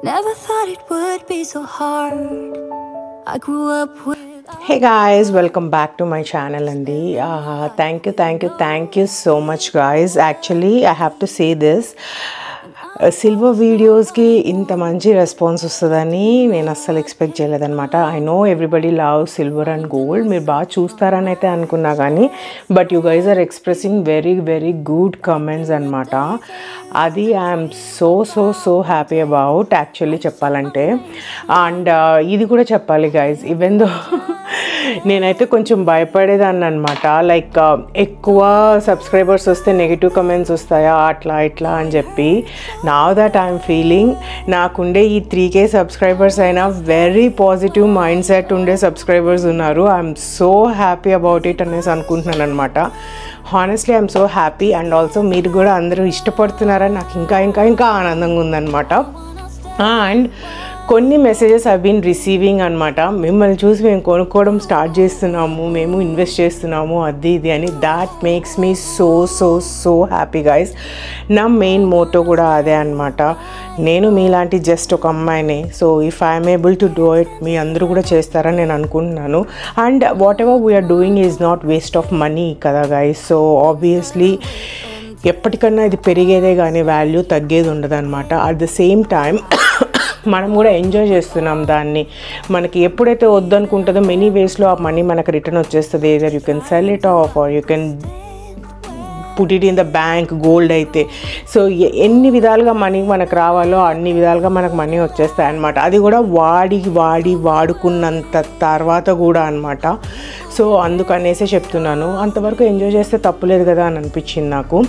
Never thought it would be so hard. I grew up with. Hey guys, welcome back to my channel andi. Thank you so much guys. Actually I have to say this, silver వీడియోస్కి ఇంత మంచి response వస్తుందని నేను అస్సలు expect చేయలేదన్నమాట. I know everybody love silver and gold, మీరు బాగా చూస్తారని అయితే అనుకున్నా కానీ but you guys are expressing very very good comments అనమాట. అది I'm so happy about actually చెప్పాలంటే. అండ్ ఇది కూడా చెప్పాలి గైజ్, ఈవెన్ దో నేనైతే కొంచెం భయపడేదాన్ని అనమాట. లైక్ ఎక్కువ సబ్స్క్రైబర్స్ వస్తే నెగిటివ్ కమెంట్స్ వస్తాయా అట్లా ఇట్లా అని చెప్పి. నౌ దట్ ఐఎమ్ ఫీలింగ్ నాకుండే ఈ 3K సబ్స్క్రైబర్స్ అయినా వెరీ పాజిటివ్ మైండ్ సెట్ ఉండే సబ్స్క్రైబర్స్ ఉన్నారు. I'm so happy about it అనేసి అనుకుంటున్నాను అనమాట. Honestly I'm so happy. And also మీరు కూడా అందరూ ఇష్టపడుతున్నారని నాకు ఇంకా ఆనందంగా ఉందన్నమాట. అండ్ కొన్ని మెసేజెస్ ఐ బీన్ రిసీవింగ్ అనమాట. మిమ్మల్ని చూసి మేము కొనుక్కోవడం స్టార్ట్ చేస్తున్నాము, మేము ఇన్వెస్ట్ చేస్తున్నాము అది ఇది అని. That makes me so happy guys. నా మెయిన్ మోటో కూడా అదే అనమాట. నేను మీలాంటి జస్ట్ ఒక అమ్మాయిని. So if I'm able to do it, మీ అందరూ కూడా చేస్తారని నేను అనుకుంటున్నాను. And whatever we're doing is not waste of money కదా గైస్. సో ఆబ్వియస్లీ ఎప్పటికన్నా ఇది పెరిగేదే కానీ వాల్యూ తగ్గేది ఉండదు అనమాట. అట్ ద సేమ్ టైం మనం కూడా ఎంజాయ్ చేస్తున్నాం దాన్ని. మనకి ఎప్పుడైతే వద్దనుకుంటుందో మెనీ వేస్లో ఆ మనీ మనకు రిటర్న్ వచ్చేస్తుంది. Either you can sell it off or you can put it in the bank, gold అయితే. సో ఎన్ని విధాలుగా మనీ మనకు రావాలో అన్ని విధాలుగా మనకు మనీ వచ్చేస్తాయి అనమాట. అది కూడా వాడుకున్నంత తర్వాత కూడా అనమాట. సో అందుకనేసే చెప్తున్నాను, అంతవరకు ఎంజాయ్ చేస్తే తప్పులేదు కదా అని అనిపించింది నాకు.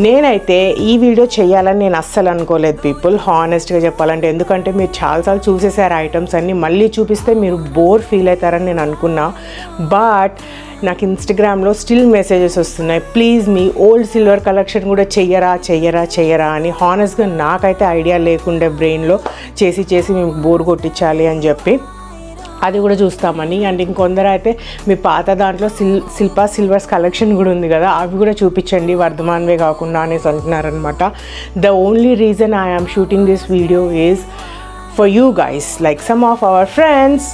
నేనైతే ఈ వీడియో చేయాలని నేను అస్సలు అనుకోలేదు పీపుల్, హానెస్ట్గా చెప్పాలంటే. ఎందుకంటే మీరు చాలాసార్లు చూసేసారు ఐటమ్స్ అన్నీ, మళ్ళీ చూపిస్తే మీరు బోర్ ఫీల్ అవుతారని నేను అనుకున్నా. బట్ నాకు ఇన్స్టాగ్రామ్లో స్టిల్ మెసేజెస్ వస్తున్నాయి, please me old silver collection కూడా చెయ్యరా అని. హానెస్ట్గా నాకైతే ఐడియా లేకుండే బ్రెయిన్లో చేసి మేము బోర్ కొట్టించాలి అని చెప్పి అది కూడా చూస్తామని. అండ్ ఇంకొందరు అయితే మీ పాత దాంట్లో శిల్పా సిల్వర్స్ కలెక్షన్ కూడా ఉంది కదా, అవి కూడా చూపించండి వర్ధమాన్వే కాకుండా అనేసి అంటున్నారనమాట. The only reason I am shooting this video is for you guys. Like some of our friends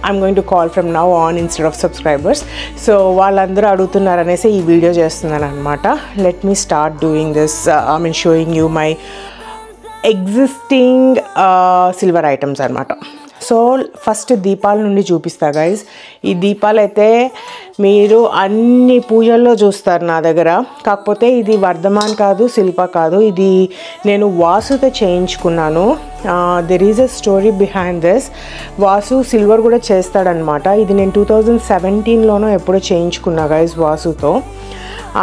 I'm going to call from now on instead of subscribers. So వాళ్ళందరూ అడుగుతున్నారనేసి ఈ వీడియో చేస్తున్నాను అనమాట. Let me start doing this. I mean showing you my existing silver items అనమాట. So first దీపాల నుండి చూపిస్తా guys. ఈ దీపాలు అయితే మీరు అన్ని పూజల్లో చూస్తారు నా దగ్గర. కాకపోతే ఇది వర్ధమాన్ కాదు, శిల్ప కాదు, ఇది నేను వాసుతో చేయించుకున్నాను. There is a story behind this. Vasu silver కూడా చేస్తాడనమాట. ఇది నేను 2017లోనో ఎప్పుడో చేయించుకున్నా గైజ్ వాసుతో.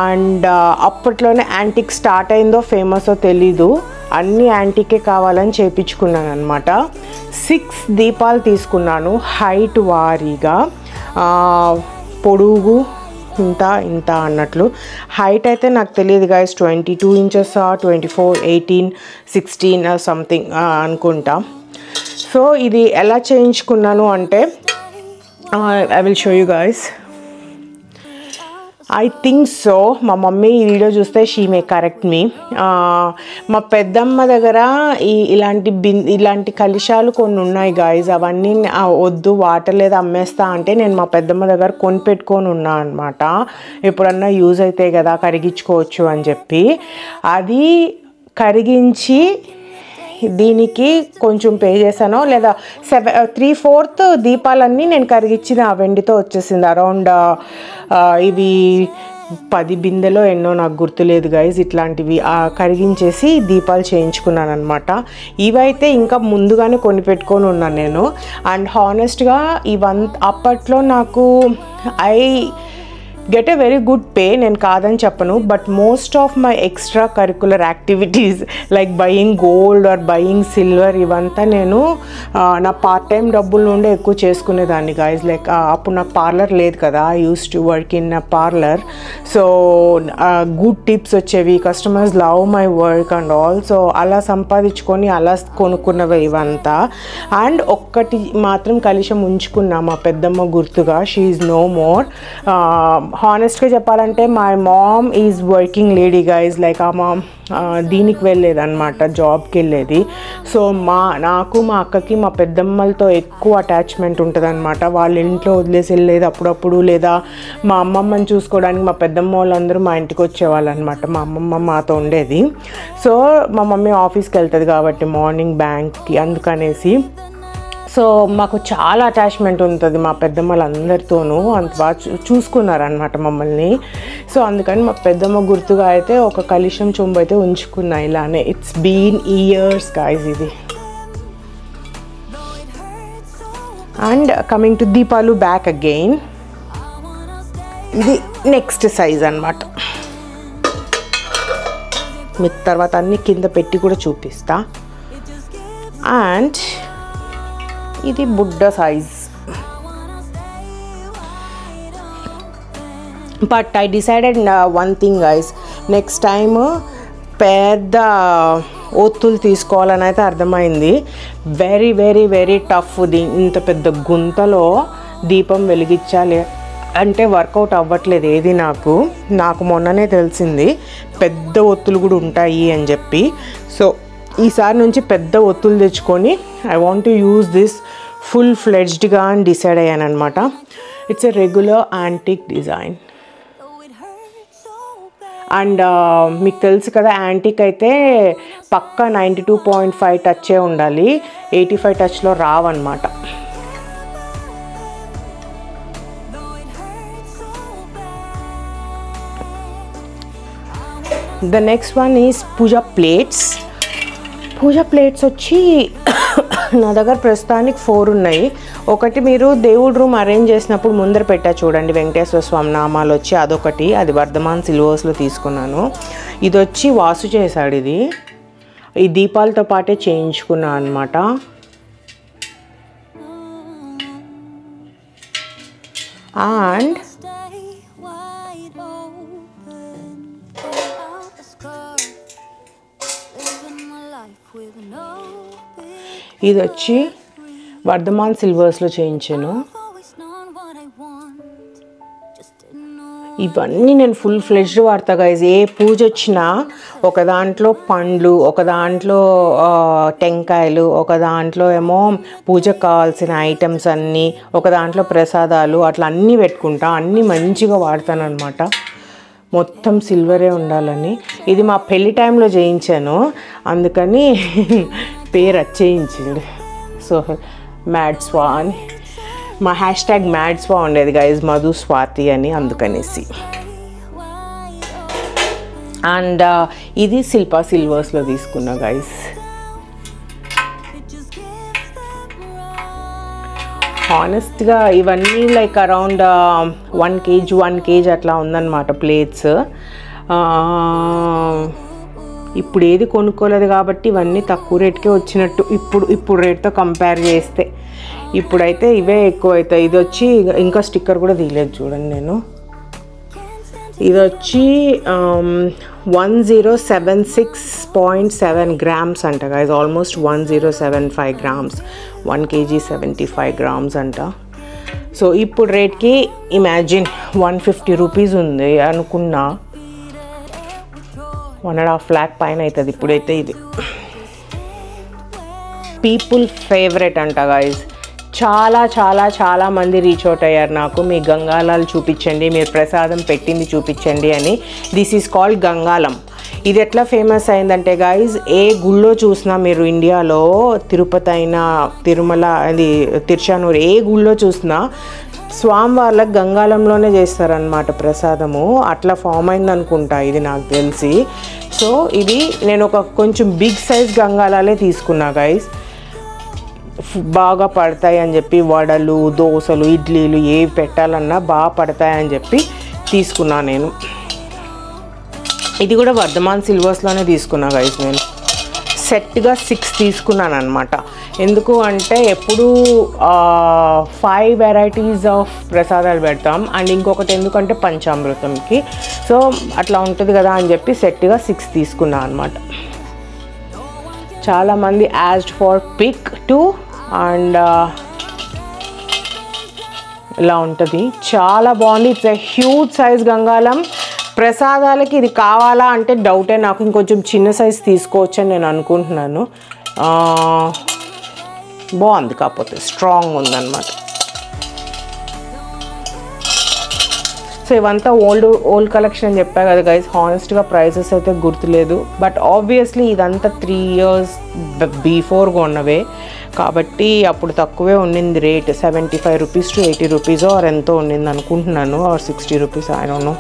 అండ్ అప్పట్లోనే యాంటిక్ స్టార్ట్ అయిందో ఫేమసో తెలీదు, అన్ని యాంటికే కావాలని చేయించుకున్నాను అనమాట. 6 దీపాలు తీసుకున్నాను హైట్ వారీగా. పొడుగు ఇంత అన్నట్లు. హైట్ అయితే నాకు తెలియదు గైస్, 22 inches 24, 18, 16 సంథింగ్ అనుకుంటా. సో ఇది ఎలా చేయించుకున్నాను అంటే I will show you guys. I think so. మా మమ్మీ ఈ వీడియో చూస్తే షీ మే కరెక్ట్ మీ. మా పెద్దమ్మ దగ్గర ఇలాంటి కలశాలు కొన్ని ఉన్నాయి గాయస్. అవన్నీ వద్దు వాటర్ లేదా అమ్మేస్తా అంటే నేను మా పెద్దమ్మ దగ్గర కొనిపెట్టుకొని ఉన్నా అనమాట. ఎప్పుడన్నా యూజ్ అవుతాయి కదా కరిగించుకోవచ్చు అని చెప్పి. అది కరిగించి దీనికి కొంచెం పే చేశాను, లేదా 3/4 దీపాలన్నీ నేను కరిగించిన ఆ వెండితో వచ్చేసింది. అరౌండ్ ఇవి 10 బిందెలో ఎన్నో నాకు గుర్తులేదు గైజ్. ఇట్లాంటివి కరిగించేసి దీపాలు చేయించుకున్నాను అనమాట. ఇవైతే ఇంకా ముందుగానే కొనిపెట్టుకొని ఉన్నాను నేను. అండ్ హానెస్ట్గా అప్పట్లో నాకు get a very good pay, నేను కాదని చెప్పను. But most of my extra curricular activities like buying gold or buying silver ఇవంతా నేను నా పార్ట్ టైం డబ్బుల నుండే ఎక్కువ చేసుకునేదాన్ని గాయస్. లైక్ అప్పుడు నాకు పార్లర్ లేదు కదా, I use to work in a parlour. So good tips వచ్చేవి, customers love my work and all. So అలా సంపాదించుకొని అలా కొనుక్కున్నవి ఇవంతా. అండ్ ఒక్కటి మాత్రం కలశం ఉంచుకున్నా మా పెద్దమ్మ గుర్తుగా. She is no more. హానెస్ట్గా చెప్పాలంటే my mom is working lady guys. Like ఆ మామ్ దీనికి వెళ్ళేది అనమాట, జాబ్కి వెళ్ళేది. సో నాకు మా అక్కకి మా పెద్దమ్మలతో ఎక్కువ అటాచ్మెంట్ ఉంటుంది అనమాట. వాళ్ళ ఇంట్లో వదిలేసి వెళ్ళేది అప్పుడప్పుడు, లేదా మా అమ్మమ్మని చూసుకోవడానికి మా పెద్దమ్మ వాళ్ళందరూ మా ఇంటికి వచ్చేవాళ్ళు అనమాట. మా అమ్మమ్మ మాతో ఉండేది. సో మా మమ్మీ ఆఫీస్కి వెళ్తుంది కాబట్టి మార్నింగ్ బ్యాంక్కి, అందుకనేసి సో మాకు చాలా అటాచ్మెంట్ ఉంటుంది మా పెద్దమ్మలందరితోనూ. అంత బాగా చూసుకున్నారనమాట మమ్మల్ని. సో అందుకని మా పెద్దమ్మ గుర్తుగా అయితే ఒక కలిషం చెంబు అయితే ఉంచుకున్నా ఇలానే. ఇట్స్ బీన్ ఇయర్స్ గైస్ ఇది. అండ్ కమింగ్ టు దీపాలు బ్యాక్ అగైన్, ఇది నెక్స్ట్ సైజ్ అనమాట. మీకు తర్వాత అన్ని కింద పెట్టి కూడా చూపిస్తా. అండ్ ఇది బుడ్డ size. But I decided one thing guys, next time పెద్ద ఒత్తులు తీసుకోవాలని అయితే అర్థమైంది. Very very very tough. ఇంత పెద్ద గుంతలో దీపం వెలిగించాలి అంటే వర్కౌట్ అవ్వట్లేదు ఏది. నాకు మొన్ననే తెలిసింది పెద్ద ఒత్తులు కూడా ఉంటాయి అని చెప్పి. సో ఈసారి నుంచి పెద్ద ఒత్తులు తెచ్చుకొని I want to use this full ఫ్లెడ్జ్డ్గా అని డిసైడ్ అయ్యాను అనమాట. It's a regular antique design. And మీకు తెలుసు కదా, యాంటిక్ అయితే పక్కా 92.5 టచ్చే ఉండాలి, 85 టచ్లో రావన్నమాట. The next one is pooja plates. Pooja plates వచ్చి నా దగ్గర ప్రస్తుతానికి 4 ఉన్నాయి. ఒకటి మీరు దేవుడి రూమ్ అరేంజ్ చేసినప్పుడు ముందర పెట్టా చూడండి, వెంకటేశ్వర స్వామి నామాలు వచ్చి, అదొకటి. అది వర్ధమాన్ సిల్వర్స్లో తీసుకున్నాను. ఇది వచ్చి వాసు చేశాడు. ఇది ఈ దీపాలతో పాటే చేయించుకున్నా అనమాట. అండ్ ఇది వచ్చి వర్ధమాన్ సిల్వర్స్లో చేయించాను. ఇవన్నీ నేను ఫుల్ ఫ్లెడ్జ్డ్ వాడతా గైజ్. ఏ పూజ వచ్చినా ఒక దాంట్లో పండ్లు, ఒక దాంట్లో టెంకాయలు, ఒక దాంట్లో ఏమో పూజకు కావాల్సిన ఐటమ్స్ అన్నీ, ఒక దాంట్లో ప్రసాదాలు, అట్లా అన్నీ పెట్టుకుంటా. అన్నీ మంచిగా వాడతాను అనమాట. మొత్తం సిల్వరే ఉండాలని. ఇది మా పెళ్లి టైంలో చేయించాను, అందుకని పేరు వచ్చేయించింది. సో మ్యాడ్ స్వా అని మా హ్యాష్ట్యాగ్ మ్యాడ్ స్వా ఉండేది గైజ్, మధు స్వాతి అని, అందుకనేసి. అండ్ ఇది శిల్పా సిల్వర్స్లో తీసుకున్నా గైజ్. హానెస్ట్గా ఇవన్నీ లైక్ అరౌండ్ 1 kg అట్లా ఉందన్నమాట ప్లేట్స్. ఇప్పుడు ఏది కొనుక్కోలేదు కాబట్టి ఇవన్నీ తక్కువ రేట్కే వచ్చినట్టు ఇప్పుడు రేట్తో కంపేర్ చేస్తే. ఇప్పుడైతే ఇవే ఎక్కువ అవుతాయి. ఇది వచ్చి ఇంకా స్టిక్కర్ కూడా తీయలేదు చూడండి నేను. ఇది వచ్చి 1076.7 grams అంట guys, almost 1075 grams. 1 kg 75 grams అంట. సో ఇప్పుడు రేట్కి ఇమాజిన్ 150 రూపీస్ ఉంది అనుకున్నా. 1.5 lakh పైన అవుతుంది ఇప్పుడైతే. ఇది పీపుల్ ఫేవరెట్ అంట గైస్. చాలా చాలా చాలా మంది రీచ్ అవుట్ అయ్యారు నాకు, మీ గంగాలాలు చూపించండి, మీరు ప్రసాదం పెట్టింది చూపించండి అని. This is called gangalam. ఇది ఎట్లా ఫేమస్ అయిందంటే గైజ్, ఏ గుళ్ళో చూసినా మీరు ఇండియాలో, తిరుపతి అయినా, తిరుమల, అది తిరుచానూరు, ఏ గుళ్ళో చూసినా స్వామివార్లకు గంగాలంలోనే చేస్తారనమాట ప్రసాదము. అట్లా ఫామ్ అయింది అనుకుంటా ఇది నాకు తెలిసి. సో ఇది నేను ఒక కొంచెం బిగ్ సైజ్ గంగాలాలే తీసుకున్నా గైజ్, బాగా పడతాయి అని చెప్పి. వడలు, దోశలు, ఇడ్లీలు ఏవి పెట్టాలన్నా బాగా పడతాయని చెప్పి తీసుకున్నా నేను. ఇది కూడా వర్ధమాన్ సిల్వర్స్లోనే తీసుకున్నా గైస్. నేను సెట్గా 6 తీసుకున్నాను అనమాట. ఎందుకు అంటే ఎప్పుడు 5 వెరైటీస్ ఆఫ్ ప్రసాదాలు పెడతాం. అండ్ ఇంకొకటి ఎందుకంటే పంచామృతంకి, సో అట్లా ఉంటుంది కదా అని చెప్పి సెట్గా 6 తీసుకున్నాను అనమాట. చాలామంది యాజ్డ్ ఫర్ పిక్ 2 అండ్ ఇలా ఉంటుంది. చాలా బాగుంది. It's a huge size gangalam. ప్రసాదాలకి ఇది కావాలా అంటే డౌటే నాకు. ఇంకొంచెం చిన్న సైజ్ తీసుకోవచ్చు అని నేను అనుకుంటున్నాను. బాగుంది, కాకపోతే స్ట్రాంగ్ ఉందన్నమాట. సో ఇవంతా ఓల్డ్ కలెక్షన్ అని చెప్పా కదా గైస్. హానెస్ట్గా ప్రైసెస్ అయితే గుర్తులేదు, బట్ ఆబ్వియస్లీ ఇదంతా 3 years బిఫోర్ కొన్నవే కాబట్టి అప్పుడు తక్కువే ఉండింది rate. 75 rupees to 80 rupees or ఎంతో ఉండింది అనుకుంటున్నాను, or 60 rupees, I don't know.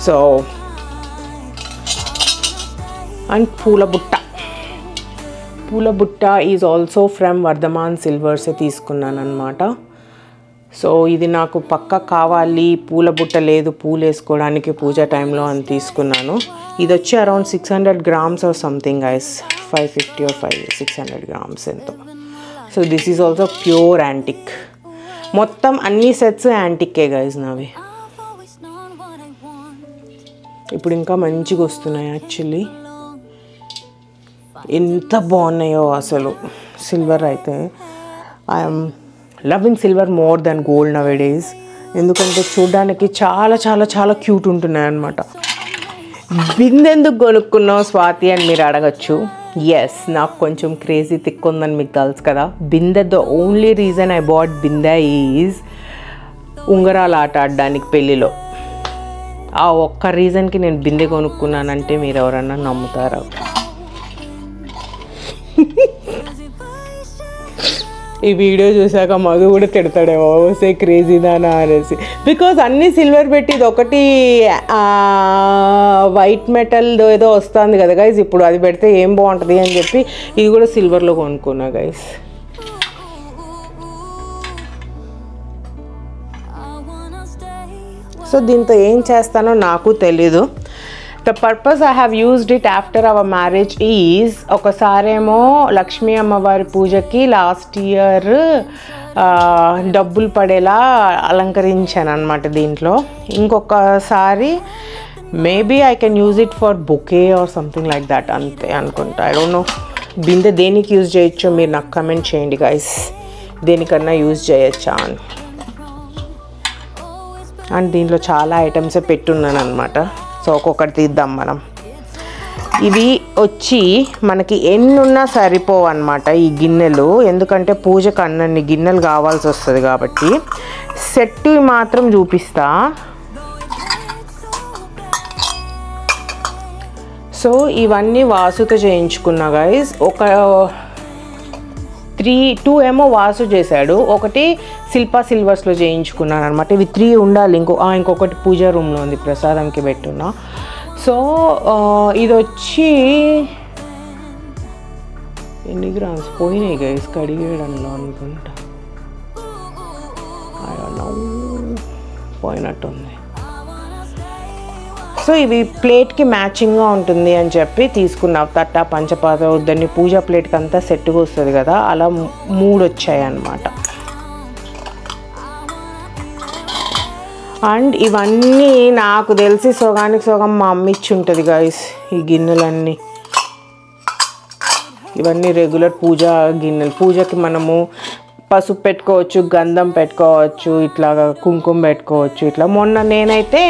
So and పూల బుట్ట ఈజ్ ఆల్సో ఫ్రమ్ వర్ధమాన్ సిల్వర్సే తీసుకున్నాను అనమాట. సో ఇది నాకు పక్కా కావాలి, పూల బుట్ట లేదు పూలు వేసుకోవడానికి పూజ టైంలో అని తీసుకున్నాను. ఇది వచ్చి around 600 grams or something guys, 550 or 600 grams ఎంతో. So this is also pure antique. మొత్తం అన్ని సెట్స్ యాంటిక్కే గైస్ నావి. ఇప్పుడు ఇంకా మంచిగా వస్తున్నాయి యాక్చువల్లీ. ఎంత బాగున్నాయో అసలు. సిల్వర్ అయితే I'm loving silver more than gold now days. ఎందుకంటే చూడడానికి చాలా చాలా చాలా క్యూట్ ఉంటున్నాయి అన్నమాట. బిందెందుకు కొనుక్కున్నావు స్వాతి అని మీరు అడగచ్చు. ఎస్, నాకు కొంచెం క్రేజీ థిక్ ఉందని మీకు తెలుసు కదా. బిందె, the only reason I bought బిందె ఈజ్ ఉంగరాలు ఆట ఆడడానికి పెళ్ళిలో. ఆ ఒక్క రీజన్కి నేను బిందె కొనుక్కున్నానంటే మీరు ఎవరన్నా నమ్ముతారా? ఈ వీడియో చూసాక మధు కూడా తిడతాడేమో, సే క్రేజీదానా అనేసి. బికాజ్ అన్నీ సిల్వర్ పెట్టి ఇది ఒకటి వైట్ మెటల్ ఏదో వస్తుంది కదా గైజ్, ఇప్పుడు అది పెడితే ఏం బాగుంటుంది అని చెప్పి ఇది కూడా సిల్వర్లో కొనుక్కున్నా గైజ్. సో దీంతో ఏం చేస్తానో నాకు తెలీదు. The purpose I have used it after our marriage is, ఒకసారేమో లక్ష్మీ అమ్మవారి పూజకి లాస్ట్ ఇయర్ డబ్బులు పడేలా అలంకరించాను అనమాట దీంట్లో. ఇంకొకసారి maybe I can use it for bouquet or something like that, అంతే అనుకుంటా. I don't no. బిందె దేనికి యూజ్ చేయొచ్చో మీరు నాకు కమెంట్ చేయండి గైస్, దేనికన్నా యూజ్ చేయొచ్చా అని. అండ్ దీంట్లో చాలా ఐటమ్సే పెట్టున్నాను అనమాట. సో ఒక్కొక్కటి తీద్దాం మనం. ఇవి వచ్చి మనకి ఎన్నున్నా సరిపోవు అనమాట ఈ గిన్నెలు, ఎందుకంటే పూజకు అన్నన్ని గిన్నెలు కావాల్సి వస్తుంది కాబట్టి. సెట్ మాత్రం చూపిస్తా. సో ఇవన్నీ వాసుతో చేయించుకున్నా గైజ్. ఒక 2 ఏమో వాసు చేశాడు, ఒకటి శిల్పా సిల్వర్స్లో చేయించుకున్నాను అనమాట. ఇవి 3 ఉండాలి. ఇంకొకటి పూజా రూమ్లో ఉంది, ప్రసాదంకి పెట్టున్నా. సో ఇది వచ్చి ఎన్ని గ్రామ్స్ పోయినాయి గైస్ కడిగేయడంలో అనుకుంటా, పోయినట్టుంది. సో ఇవి ప్లేట్కి మ్యాచింగ్గా ఉంటుంది అని చెప్పి తీసుకున్నాం. తట్ట, పంచపాత్ర వద్దని పూజా ప్లేట్కి అంతా సెట్గా వస్తుంది కదా, అలా 3 వచ్చాయి అన్నమాట. అండ్ ఇవన్నీ నాకు తెలిసి సగానికి సగం మా అమ్మ ఇచ్చి ఉంటుంది గైస్. ఈ గిన్నెలన్నీ, ఇవన్నీ రెగ్యులర్ పూజా గిన్నెలు. పూజకి మనము పసుపు పెట్టుకోవచ్చు, గంధం పెట్టుకోవచ్చు, ఇట్లాగా కుంకుమ పెట్టుకోవచ్చు. ఇట్లా మొన్న నేనైతే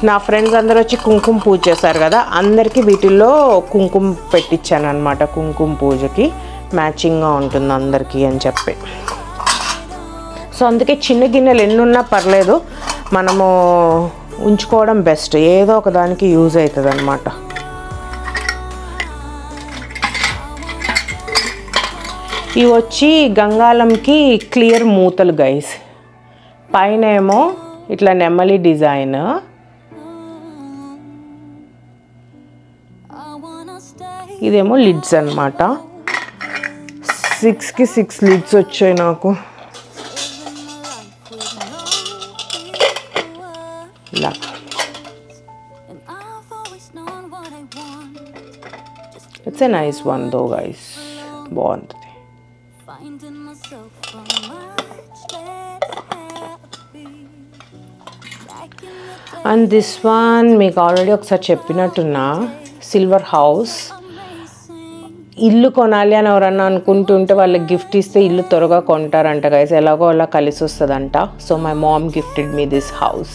నా ఫ్రెండ్స్ అందరూ వచ్చి కుంకుమ పూజ చేశారు కదా, అందరికీ వీటిల్లో కుంకుమ పెట్టించాను అనమాట. కుంకుమ పూజకి మ్యాచింగ్గా ఉంటుంది అందరికీ అని చెప్పి. సో అందుకే చిన్న గిన్నెలు ఎన్నున్నా పర్లేదు, మనము ఉంచుకోవడం బెస్ట్. ఏదో ఒక దానికి యూజ్ అవుతుంది అనమాట. ఇవి వచ్చి గంగాలంకి క్లియర్ మూతలు గైస్. పైన ఏమో ఇట్లా నెమలి డిజైన్, ఇదేమో లిడ్స్ అనమాట. 6కి 6 లిడ్స్ వచ్చాయి నాకు. ఇలా it's a nice one though guys, బాగుంటుంది. అండ్ దిస్ వన్ మీకు ఆల్రెడీ ఒకసారి చెప్పినట్టున్నా, సిల్వర్ హౌస్. ఇల్లు కొనాలి అని ఎవరన్నా అనుకుంటుంటే వాళ్ళకి గిఫ్ట్ ఇస్తే ఇల్లు త్వరగా కొంటారంట గైస్. ఎలాగో అలా కలిసి వస్తుందంట. So my mom gifted me this house.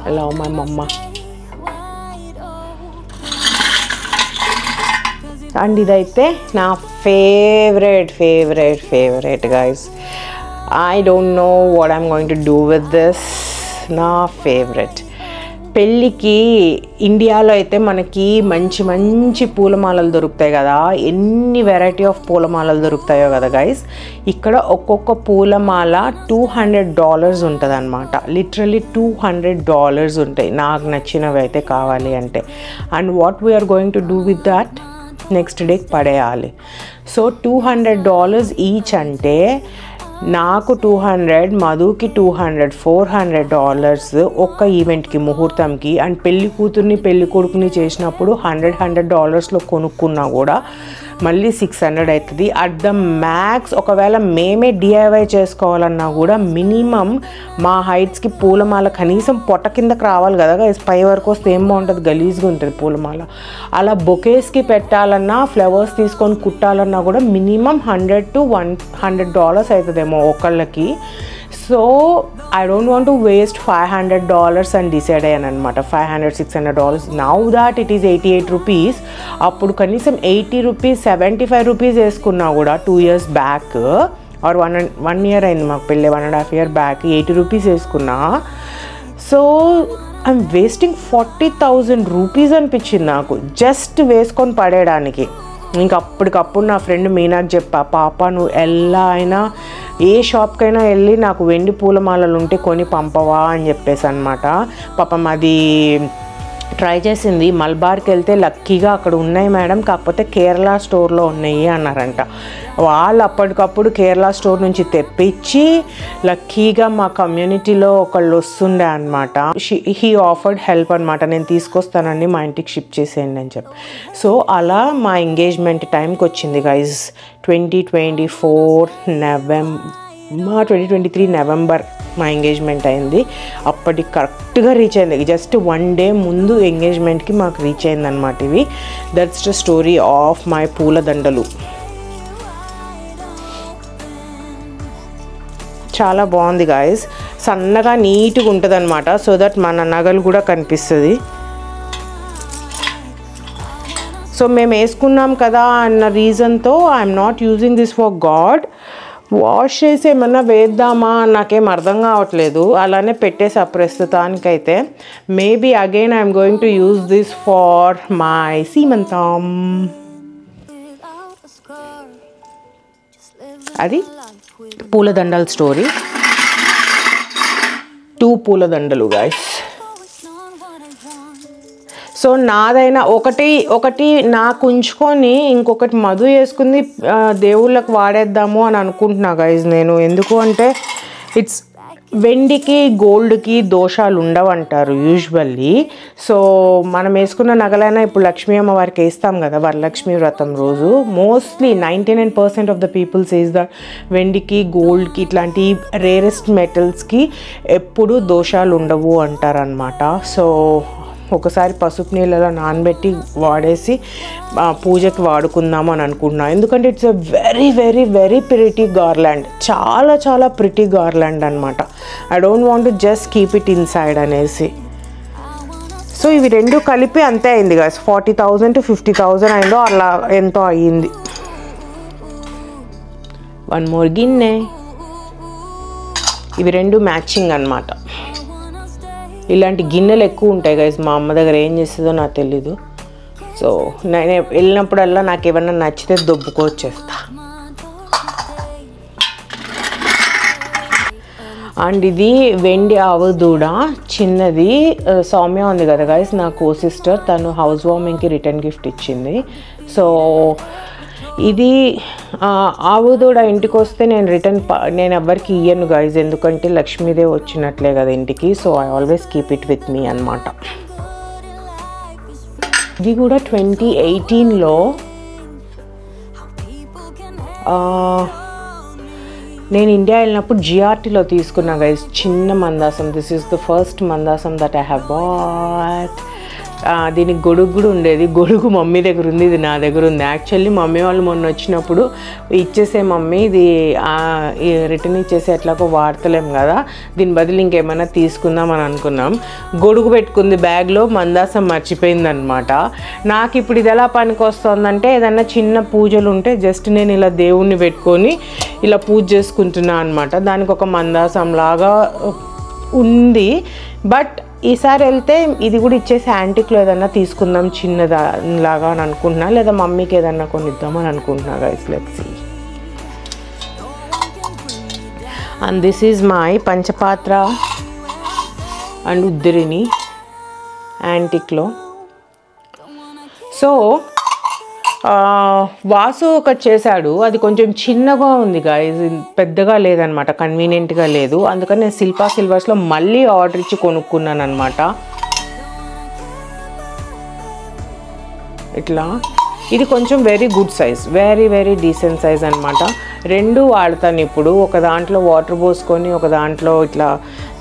I love my mama. And ఇదైతే నా favourite guys. I don't know what I'm going to do with this. నా ఫేవరెట్. పెళ్ళికి ఇండియాలో అయితే మనకి మంచి మంచి పూలమాలలు దొరుకుతాయి కదా. ఎన్ని వెరైటీ ఆఫ్ పూలమాలలు దొరుకుతాయో కదా గైస్. ఇక్కడ ఒక్కొక్క పూలమాల $200 ఉంటుంది అనమాట. లిటరలీ $200 ఉంటాయి నాకు నచ్చినవి అయితే కావాలి అంటే. And what we're going to do with that, next డేకి పడేయాలి. సో $200 ఈచ్ అంటే నాకు 200, మధుకి 200, $400 ఒక్క ఈవెంట్కి, ముహూర్తంకి. అండ్ పెళ్లి కూతుర్ని పెళ్లి కొడుకుని చేసినప్పుడు $100 కొనుక్కున్నా కూడా మళ్ళీ 600 అవుతుంది. అట్ ద మ్యాక్స్ ఒకవేళ మేమే డిఐవై చేసుకోవాలన్నా కూడా మినిమం మా హైట్స్కి పూలమాల కనీసం పొట్ట కిందకి రావాలి కదా. పై వరకు వస్తే ఏం బాగుంటుంది, గలీజ్గా ఉంటుంది పూలమాల. అలా బొకేస్కి పెట్టాలన్నా, ఫ్లవర్స్ తీసుకొని కుట్టాలన్నా కూడా మినిమం $100 to $100 అవుతుందేమో ఒకళ్ళకి. So I don't want to waste $500 అని డిసైడ్ అయ్యాను అనమాట. $500-600. Now that it is 88 rupees. అప్పుడు కనీసం 80 రూపీస్, 75 రూపీస్ వేసుకున్నా కూడా 2 years బ్యాక్ ఆర్ 1 year అయింది మాకు పెళ్ళి, 1.5 year బ్యాక్ 80 రూపీస్ వేసుకున్నా. సో ఐఎమ్ వేస్టింగ్ 40,000 రూపీస్ అనిపించింది నాకు జస్ట్ వేసుకొని పడేయడానికి. ఇంక అప్పటికప్పుడు నా ఫ్రెండ్ మీనాకి చెప్పా, పాప నువ్వు ఎలా అయినా ఏ షాప్కైనా వెళ్ళి నాకు వెండి పూలమాలలు ఉంటే కొని పంపవా అని చెప్పేసి అనమాట. పాపం అది ట్రై చేసింది. మల్బార్కి వెళ్తే లక్కీగా అక్కడ ఉన్నాయి మేడం, కాకపోతే కేరళ స్టోర్లో ఉన్నాయి అన్నారంట. వాళ్ళు అప్పటికప్పుడు కేరళ స్టోర్ నుంచి తెప్పించి లక్కీగా మా కమ్యూనిటీలో ఒకళ్ళు వస్తుండే అనమాట. హీ ఆఫర్డ్ హెల్ప్ అనమాట. నేను తీసుకొస్తానండి, మా ఇంటికి షిప్ చేసేయండి అని చెప్పి. సో అలా మా ఎంగేజ్మెంట్ టైంకి వచ్చింది గైజ్. 2023 నవంబర్ మా ఎంగేజ్మెంట్ అయింది. అప్పటికి కరెక్ట్గా రీచ్ అయింది. జస్ట్ 1 day ముందు ఎంగేజ్మెంట్కి మాకు రీచ్ అయింది అనమాట. ఇవి that's the story of my పూలదండలు. చాలా బాగుంది గాయస్. సన్నగా నీట్గా ఉంటుంది అనమాట. సో దట్ మన నగలు కూడా కనిపిస్తుంది. సో మేము వేసుకున్నాం కదా అన్న రీజన్తో I'm not using this for God. Wash చేసి ఏమన్నా వేద్దామా నాకేం అర్థం కావట్లేదు. అలానే పెట్టేసా ప్రస్తుతానికైతే. Maybe again I'm going to use this for my seemantham. అది పూలదండల స్టోరీ. 2 పూలదండలు గాయస్. సో నాదైనా ఒకటి నాకు ఉంచుకొని ఇంకొకటి మధు వేసుకుంది దేవుళ్ళకి వాడేద్దాము అని అనుకుంటున్నా గైజ్ నేను. ఎందుకు అంటే ఇట్స్ వెండికి గోల్డ్కి దోషాలు ఉండవంటారు యూజువల్లీ. సో మనం వేసుకున్న నగలైనా ఇప్పుడు లక్ష్మీ అమ్మవారికి వేస్తాం కదా వరలక్ష్మి వ్రతం రోజు. Mostly 99% of the people says the వెండికి గోల్డ్కి ఇట్లాంటి రేరెస్ట్ మెటల్స్కి ఎప్పుడు దోషాలు ఉండవు అంటారనమాట. సో ఒకసారి పసుపు నీళ్ళలో నానబెట్టి వాడేసి పూజకి వాడుకుందాము అని అనుకుంటున్నాను. ఎందుకంటే it's a very very very pretty garland. చాలా చాలా ప్రిటీ గార్లాండ్ అనమాట. I don't want to just keep it inside అనేసి. సో ఇవి రెండు కలిపి అంతే అయింది కదా, 40,000 to 50,000 అయిందో అలా ఎంతో అయ్యింది. 1 more గిన్నె. ఇవి రెండు మ్యాచింగ్ అనమాట. ఇలాంటి గిన్నెలు ఎక్కువ ఉంటాయి గైస్. మా అమ్మ దగ్గర ఏం చేస్తుందో నాకు తెలీదు. సో నేను వెళ్ళినప్పుడల్లా నాకు ఏమన్నా నచ్చితే దొబ్బుకొచ్చేస్తా. అండ్ ఇది వెండి ఆవు దూడ చిన్నది. సౌమ్య ఉంది కదా గైస్ నా కో సిస్టర్, తను హౌస్ వార్మింగ్కి రిటర్న్ గిఫ్ట్ ఇచ్చింది. సో ఇది ఆవు దూడ ఇంటికి వస్తే నేను ఎవ్వరికి ఇయ్యను గైజ్, ఎందుకంటే లక్ష్మీదేవి వచ్చినట్లే కదా ఇంటికి. So I always keep it with me అనమాట. ఇది కూడా 2018లో నేను ఇండియా వెళ్ళినప్పుడు జిఆర్టీలో తీసుకున్నా గైస్ చిన్న మందాసం. This is the first mandasam that I have bought. దీనికి గొడుగు కూడా ఉండేది. గొడుగు మమ్మీ దగ్గర ఉంది, ఇది నా దగ్గర ఉంది. యాక్చువల్లీ మమ్మీ వాళ్ళు మొన్న వచ్చినప్పుడు ఇచ్చేసే మమ్మీ ఇది రిటర్న్ ఇచ్చేసి ఎట్లాగో వాడతలేం కదా, దీని బదులు ఇంకేమైనా తీసుకుందాం అని అనుకున్నాం. గొడుగు పెట్టుకుంది బ్యాగ్లో, మందాసం మర్చిపోయిందనమాట. నాకు ఇప్పుడు ఇది ఎలా పనికి వస్తుందంటే ఏదన్నా చిన్న పూజలు ఉంటే జస్ట్ నేను ఇలా దేవుణ్ణి పెట్టుకొని ఇలా పూజ చేసుకుంటున్నా అనమాట. దానికి ఒక మందాసం లాగా ఉంది. బట్ ఈసారి వెళ్తే ఇది కూడా ఇచ్చేసి యాంటిక్లో ఏదన్నా తీసుకుందాం చిన్నదాలాగా అని అనుకుంటున్నా, లేదా మమ్మీకి ఏదన్నా కొనిద్దామని అనుకుంటున్నా guys. Let's see. And this is my panchapatra and uddharini యాంటిక్లో. సో వాసు ఒకటి చేశాడు, అది కొంచెం చిన్నగా ఉంది గాయస్, పెద్దగా లేదనమాట, కన్వీనియంట్గా లేదు. అందుకని నేను శిల్పా సిల్వర్స్లో మళ్ళీ ఆర్డర్ ఇచ్చి కొనుక్కున్నాను అనమాట. ఇట్లా ఇది కొంచెం very good size, very very decent size అనమాట. రెండు వాడతాను ఇప్పుడు. ఒక దాంట్లో వాటర్ పోసుకొని ఒక దాంట్లో ఇట్లా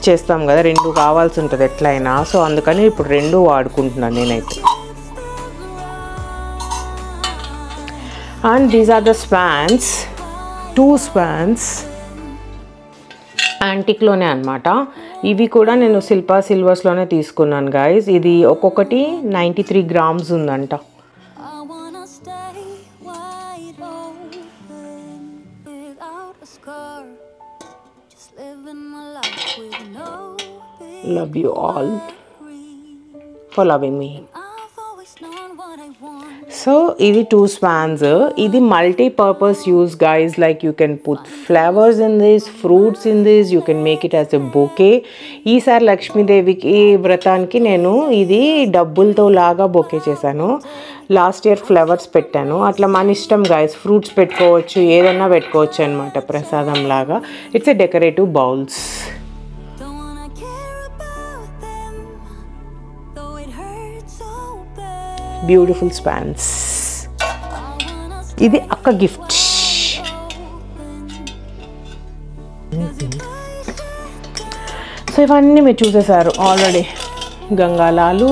చేస్తాం కదా, రెండు కావాల్సి ఉంటుంది ఎట్లయినా. సో అందుకని ఇప్పుడు రెండు వాడుకుంటున్నాను నేనైతే. And these are the spans, 2 spans యాంటిక్లోనే అనమాట. ఇవి కూడా నేను శిల్పా సిల్వర్స్లోనే తీసుకున్నాను గైస్. ఇది ఒక్కొక్కటి 93 grams ఉందంట. Love you all for loving me. So ఇది 2 spans. ఇది multi-purpose use guys, like you can put flowers in this, fruits in this, you can make it as a bouquet. ఈసారి లక్ష్మీదేవికి వ్రతానికి నేను ఇది డబ్బులతో లాగా బొకే చేశాను. లాస్ట్ ఇయర్ ఫ్లవర్స్ పెట్టాను. అట్లా మన ఇష్టం గైస్, ఫ్రూట్స్ పెట్టుకోవచ్చు, ఏదన్నా పెట్టుకోవచ్చు అనమాట ప్రసాదం లాగా. It's a decorative bowls. Beautiful spans. ఇది అక్క గిఫ్ట్. సో ఇవన్నీ మీరు చూసేసారు ఆల్రెడీ. గంగాలాలు,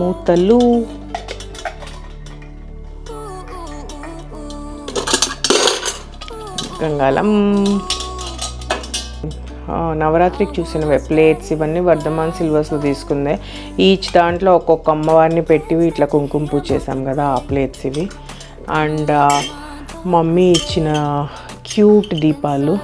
మూతలు, గంగాలం, నవరాత్రికి చూసినవే ప్లేట్స్, ఇవన్నీ వర్ధమాన్ సిల్వర్స్లో తీసుకుందే. ఈచ్ దాంట్లో ఒక్కొక్క అమ్మవారిని పెట్టి ఇట్లా కుంకుమ పూజ చేసాం కదా, ఆ ప్లేట్స్ ఇవి. అండ్ మమ్మీ ఇచ్చిన క్యూట్ దీపాలు.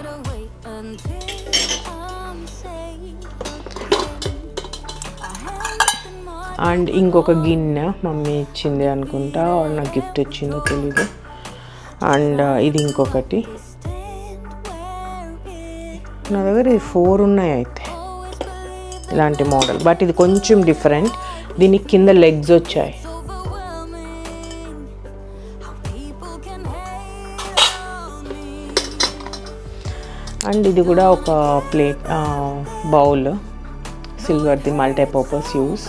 అండ్ ఇంకొక గిన్నె మమ్మీ ఇచ్చింది అనుకుంటా, నాకు గిఫ్ట్ వచ్చిందో తెలీదు. అండ్ ఇది ఇంకొకటి. నా దగ్గర ఇది 4 ఉన్నాయి అయితే ఇలాంటి మోడల్. బట్ ఇది కొంచెం డిఫరెంట్, దీనికి కింద లెగ్స్ వచ్చాయి. అండ్ ఇది కూడా ఒక ప్లేట్ బౌల్, సిల్వర్ది, మల్టీపర్పస్ యూస్.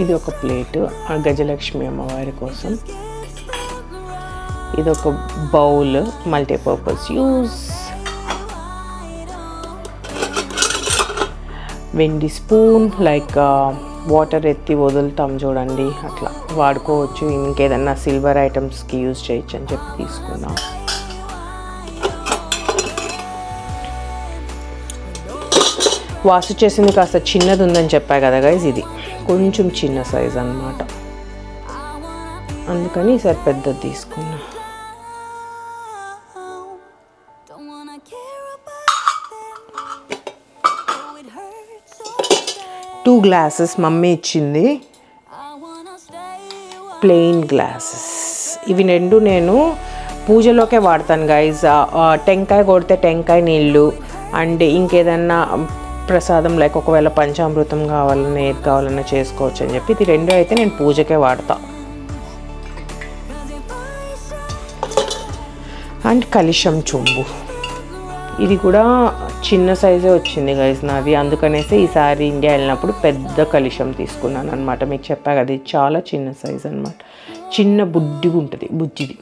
ఇది ఒక ప్లేట్ గజలక్ష్మి అమ్మవారి కోసం. ఇది ఒక బౌల్, మల్టీపర్పస్ యూస్. వెండి స్పూన్, లైక్ వాటర్ ఎత్తి వదులుతాం చూడండి, అట్లా వాడుకోవచ్చు. ఇంకేదన్నా సిల్వర్ ఐటమ్స్కి యూజ్ చేయొచ్చు అని చెప్పి తీసుకున్నాం. వాసు చేసింది కాస్త చిన్నది ఉందని చెప్పాయి కదా గైస్, ఇది కొంచెం చిన్న సైజ్ అన్నమాట. అందుకని ఈసారి పెద్దది తీసుకున్నా. టూ గ్లాసెస్ మమ్మీ ఇచ్చింది, ప్లెయిన్ గ్లాసెస్. ఇవి రెండు నేను పూజలోకే వాడతాను గైజ్. టెంకాయ కొడితే టెంకాయ నీళ్ళు, అండ్ ఇంకేదన్నా ప్రసాదం లైక్ ఒకవేళ పంచామృతం కావాలన్నా ఏది కావాలన్నా చేసుకోవచ్చు అని చెప్పి ఇది రెండు అయితే నేను పూజకే వాడతా. అండ్ కలిశం చెంబు, ఇది కూడా చిన్న సైజే వచ్చింది గైస్ నాది, అందుకనేసి ఈసారి ఇండియా వెళ్ళినప్పుడు పెద్ద కలుషం తీసుకున్నాను అనమాట. మీకు చెప్పా కదా ఇది చాలా చిన్న సైజ్ అనమాట, చిన్న బుడ్డిగా ఉంటుంది, బుజ్జిది.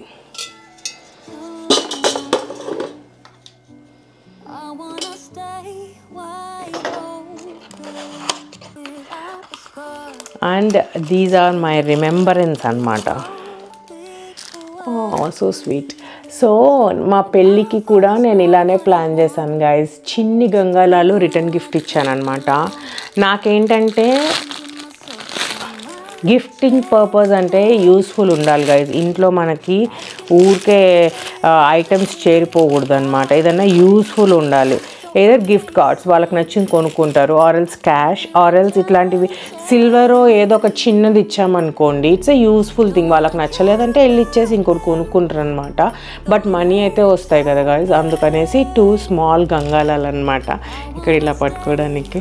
And these are my remembrance అనమాట. So sweet. సో మా పెళ్ళికి కూడా నేను ఇలానే ప్లాన్ చేశాను గైస్. చిన్ని గంగాలాలు రిటర్న్ గిఫ్ట్ ఇచ్చాను అనమాట. నాకేంటంటే గిఫ్టింగ్ పర్పస్ అంటే యూస్ఫుల్ ఉండాలి గైస్. ఇంట్లో మనకి ఊరికే ఐటమ్స్ చేరిపోకూడదు అనమాట, ఏదైనా యూస్ఫుల్ ఉండాలి. ఏదైనా గిఫ్ట్ కార్డ్స్ వాళ్ళకి నచ్చింది కొనుక్కుంటారు, ఆర్ఎల్స్ క్యాష్, ఆర్ఎల్స్ ఇట్లాంటివి సిల్వరో ఏదో ఒక చిన్నది ఇచ్చామనుకోండి, ఇట్స్ ఏ యూస్ఫుల్ థింగ్. వాళ్ళకి నచ్చలేదంటే వెళ్ళి ఇచ్చేసి ఇంకోటి కొనుక్కుంటారు అనమాట. బట్ మనీ అయితే వస్తాయి కదా గాయస్, అందుకనేసి 2 స్మాల్ గంగాలాలు అనమాట ఇక్కడ ఇలా పట్టుకోవడానికి.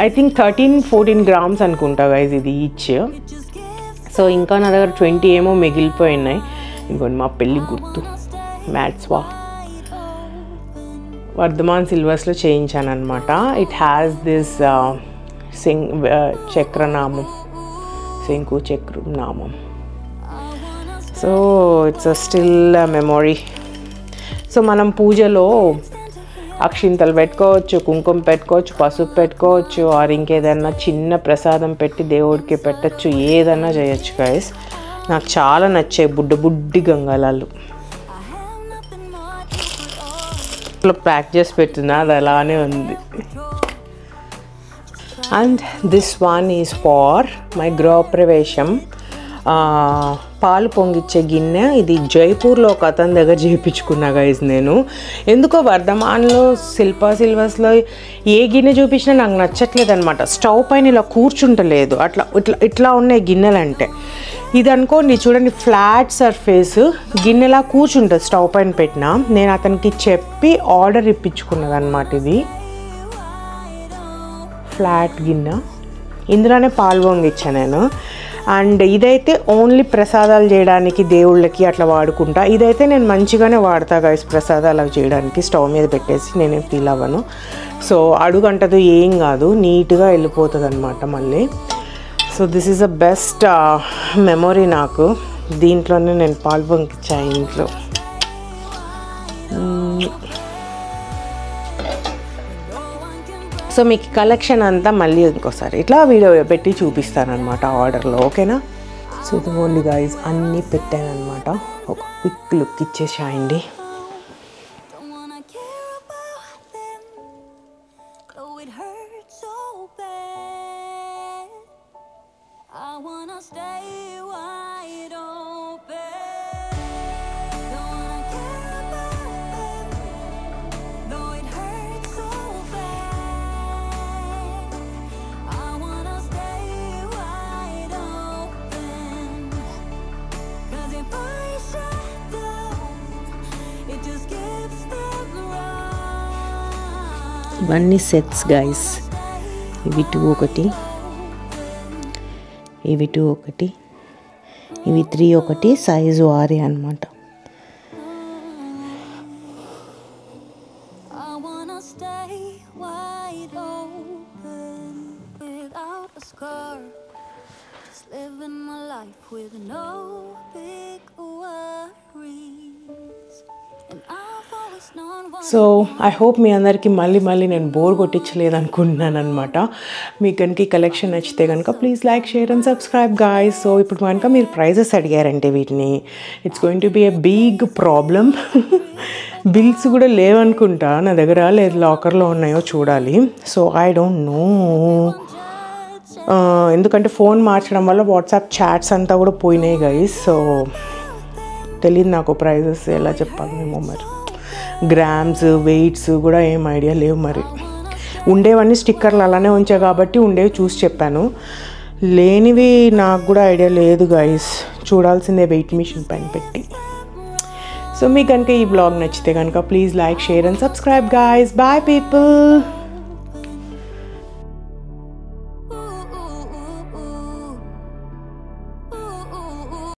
ఐ థింక్ 13-14 grams అనుకుంటా గైస్ ఇది ఈచ్. సో ఇంకా నా దగ్గర 20 ఏమో మిగిలిపోయినాయి. ఇంకోటి మా పెళ్ళి గుర్తు మ్యాట్స్వా వర్ధమాన్ సిల్వర్స్లో చేయించాను అనమాట. It has this chakranamam, shanku chakranamam. So it's a still memory. So మనం పూజలో అక్షింతలు పెట్టుకోవచ్చు, కుంకుమ పెట్టుకోవచ్చు, పసుపు పెట్టుకోవచ్చు, ఆర్ ఇంకేదన్నా చిన్న ప్రసాదం పెట్టి దేవుడికి పెట్టచ్చు, ఏదన్నా చేయొచ్చు గైస్. నాకు చాలా నచ్చాయి బుడ్డి గంగాలాలు. ప్యాక్ చేసి పెట్టినా అది అలానే ఉంది. And this one is for my గృహప్రవేశం పాలు పొంగిచ్చే గిన్నె. ఇది జైపూర్లో ఒక అతని దగ్గర చేయించుకున్నా గైజ్ నేను. ఎందుకో వర్ధమాన్లో శిల్పా సిల్వర్స్లో ఏ గిన్నె చూపించినా నాకు నచ్చట్లేదు అనమాట. స్టవ్ పైన ఇలా కూర్చుంటలేదు, ఇట్లా ఉన్నాయి గిన్నెలు అంటే. ఇది అనుకోండి చూడండి, ఫ్లాట్ సర్ఫేస్ గిన్నెలా కూర్చుంటుంది స్టవ్ పైన పెట్టినా. నేను అతనికి చెప్పి ఆర్డర్ ఇప్పించుకున్నది అనమాట. ఇది ఫ్లాట్ గిన్నె, ఇందులోనే పాలు పొంగిచ్చాను నేను. అండ్ ఇదైతే ఓన్లీ ప్రసాదాలు చేయడానికి దేవుళ్ళకి అట్లా వాడుకుంటా. ఇదైతే నేను మంచిగానే వాడతా గైస్ ప్రసాదాలు అవి చేయడానికి. స్టవ్ మీద పెట్టేసి నేనేం ఫీల్ అవ్వను. సో అడుగంటదు ఏం కాదు, నీట్గా వెళ్ళిపోతుంది అనమాట మళ్ళీ. So this is the best memory నాకు. దీంట్లోనే నేను పాలు పొంగిచ్చా ఇంట్లో. సో మీకు కలెక్షన్ అంతా మళ్ళీ ఇంకోసారి ఇట్లా వీడియో పెట్టి చూపిస్తానమాట ఆర్డర్లో, ఓకేనా? సో ఇదిగోండి గైస్ అన్నీ పెట్టాను అనమాట. ఒక క్విక్ లుక్ ఇచ్చేసాయండి. ఇవన్నీ సెట్స్ గైస్. ఇవి 2 ఒకటి, ఇవి 2 ఒకటి, ఇవి 3 ఒకటి, సైజు 6 అనమాట. సో ఐ హోప్ మీ అందరికీ మళ్ళీ నేను బోర్ కొట్టించలేదు అనుకుంటున్నాను అనమాట. మీకు కనుక ఈ కలెక్షన్ నచ్చితే కనుక please like, share and subscribe guys. So ఇప్పుడు కనుక మీరు ప్రైజెస్ అడిగారంటే వీటిని, it's going to be a big problem. Bills కూడా లేవనుకుంటా నా దగ్గర, లేదు లాకర్లో ఉన్నాయో చూడాలి. సో ఐ డోంట్ నో, ఎందుకంటే ఫోన్ మార్చడం వల్ల వాట్సాప్ చాట్స్ అంతా కూడా పోయినాయి గైస్. సో తెలియదు నాకు ప్రైజెస్ ఎలా చెప్పాలేమో, మరి గ్రామ్స్ వెయిట్స్ కూడా ఏం ఐడియా లేవు. మరి ఉండేవన్నీ స్టిక్కర్లు అలానే ఉంచా కాబట్టి ఉండేవి చూసి చెప్పాను, లేనివి నాకు కూడా ఐడియా లేదు గైస్. చూడాల్సిందే వెయిట్ మిషన్ పైన పెట్టి. సో మీకు కనుక ఈ బ్లాగ్ నచ్చితే కనుక please like, share and subscribe guys. Bye people.